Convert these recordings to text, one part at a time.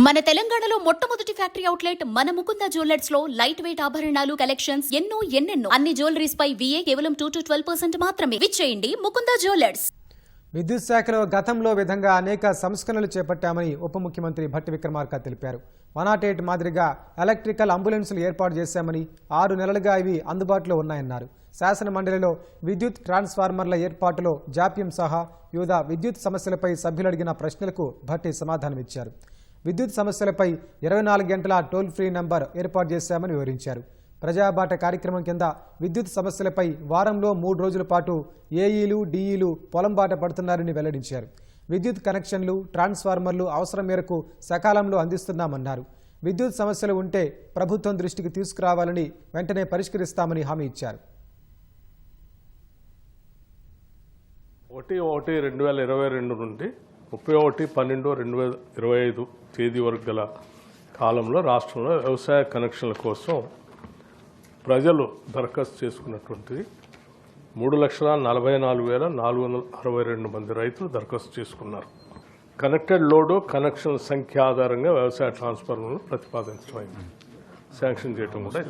మన తెలంగాణలో మొట్టమొదటి ఫ్యాక్టరీ అవుట్లెట్ మన ముకుంద జ్యువెలర్స్ లో లైట్ వెయిట్ ఆభరణాలు కలెక్షన్స్ ఎన్నెన్నో అన్ని జ్యువెలరీస్ పై VA కేవలం 2 to 12% మాత్రమే. విచ్చేయండి ముకుంద జ్యువెలర్స్. విద్యుత్ శాఖలో గతంలో విధంగా అనేక సంస్కరణలు చేపట్టామని ఉప ముఖ్యమంత్రి భట్టి విక్రమార్క తెలిపారు. 108 మాదిరిగా ఎలక్ట్రికల్ అంబులెన్సులు ఏర్పాటు చేశామని 6 నెలలుగా ఇవి అందుబాటులో ఉన్నాయన్నారు. శాసన మండలిలో విద్యుత్ ట్రాన్స్ఫార్మర్ల ఏర్పాటులో జాప్యం సహా వివిధ విద్యుత్ సమస్యలపై సభ్యులు అడిగిన ప్రశ్నలకు భట్టి సమాధానమిచ్చారు. విద్యుత్ సమస్యలపై 24 గంటల టోల్ ఫ్రీ నంబర్ ఏర్పాటు చేశామని వివరించారు. ప్రజాబాట కార్యక్రమం కింద విద్యుత్ సమస్యలపై వారంలో 3 రోజుల పాటు ఏఈలు డిఈలు పొలం బాట పడుతున్నారని వెల్లడించారు. విద్యుత్ కనెక్షన్లు ట్రాన్స్ఫార్మర్లు అవసరం మేరకు సకాలంలో అందిస్తున్నామన్నారు. విద్యుత్ సమస్యలు ఉంటే ప్రభుత్వం దృష్టికి తీసుకురావాలని వెంటనే పరిష్కరిస్తామని హామీ ఇచ్చారు. 1/1/2022 నుండి 31/12/2025 తేదీ వరకు గల కాలంలో రాష్ట్రంలో వ్యవసాయ కనెక్షన్ల కోసం ప్రజలు దరఖాస్తు చేసుకున్నటువంటి 3,44,462 మంది రైతులు దరఖాస్తు చేసుకున్నారు. కనెక్టెడ్ లోడు కనెక్షన్ సంఖ్య ఆధారంగా వ్యవసాయ ట్రాన్స్ఫార్మర్లను ప్రతిపాదించడం శాంక్షన్ చేయడం కూడా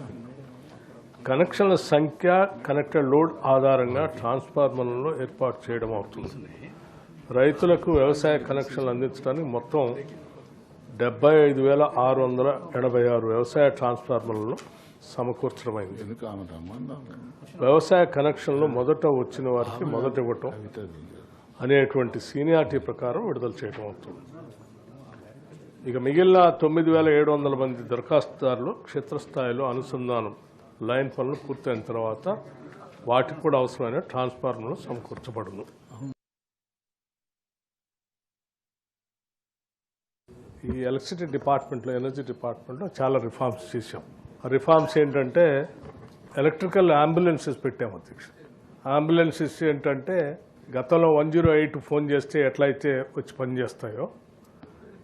కనెక్షన్ల సంఖ్య కనెక్టెడ్ లోడ్ ఆధారంగా ట్రాన్స్ఫార్మర్లను ఏర్పాటు చేయడం అవుతుంది. రైతులకు వ్యవసాయ కనెక్షన్లు అందించడానికి మొత్తం 75,686 వ్యవసాయ ట్రాన్స్ఫార్మర్లను సమకూర్చడమైంది. వ్యవసాయ కనెక్షన్లు మొదట వచ్చిన వారికి మొదట ఇవ్వటం అనేటువంటి సీనియారిటీ ప్రకారం విడుదల చేయడం అవుతుంది. ఇక మిగిలిన 9,700 మంది దరఖాస్తుదారులు క్షేత్రస్థాయిలో అనుసంధానం లైన్ పనులు పూర్తయిన తర్వాత వాటికి కూడా అవసరమైన ట్రాన్స్ఫార్మర్లు సమకూర్చబడును. ఈ ఎలక్ట్రిసిటీ డిపార్ట్మెంట్లో ఎనర్జీ డిపార్ట్మెంట్లో చాలా రిఫార్మ్స్ చేశాం. ఆ రిఫార్మ్స్ ఏంటంటే ఎలక్ట్రికల్ అంబులెన్సెస్ పెట్టాము అధ్యక్ష. అంబులెన్సెస్ ఏంటంటే గతంలో 108 ఫోన్ చేస్తే ఎట్లయితే వచ్చి పనిచేస్తాయో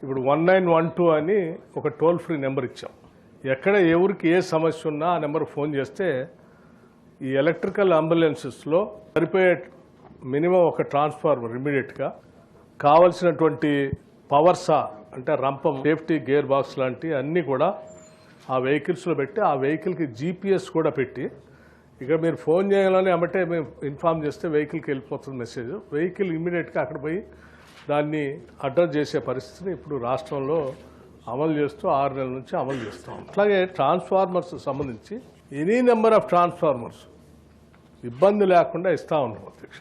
ఇప్పుడు 1912 అని ఒక టోల్ ఫ్రీ నెంబర్ ఇచ్చాం. ఎక్కడ ఎవరికి ఏ సమస్య ఉన్నా ఆ నెంబర్ ఫోన్ చేస్తే ఈ ఎలక్ట్రికల్ అంబులెన్సెస్లో సరిపోయే మినిమం ఒక ట్రాన్స్ఫార్మర్ ఇమీడియట్గా కావలసినటువంటి పవర్సా అంటే రంపం సేఫ్టీ గేర్ బాక్స్ లాంటివి అన్నీ కూడా ఆ వెహికల్స్లో పెట్టి ఆ వెహికల్కి GPS కూడా పెట్టి ఇక మీరు ఫోన్ చేయాలని అమ్మటే మేము ఇన్ఫార్మ్ చేస్తే వెహికల్కి వెళ్ళిపోతుంది మెసేజ్. వెహికల్ ఇమీడియట్గా అక్కడ పోయి దాన్ని అడ్రస్ చేసే పరిస్థితిని ఇప్పుడు రాష్ట్రంలో అమలు చేస్తూ 6 నెలల నుంచి అమలు చేస్తాం. అట్లాగే ట్రాన్స్ఫార్మర్స్ సంబంధించి ఎనీ నెంబర్ ఆఫ్ ట్రాన్స్ఫార్మర్స్ ఇబ్బంది లేకుండా ఇస్తూ ఉన్నాం అధ్యక్ష.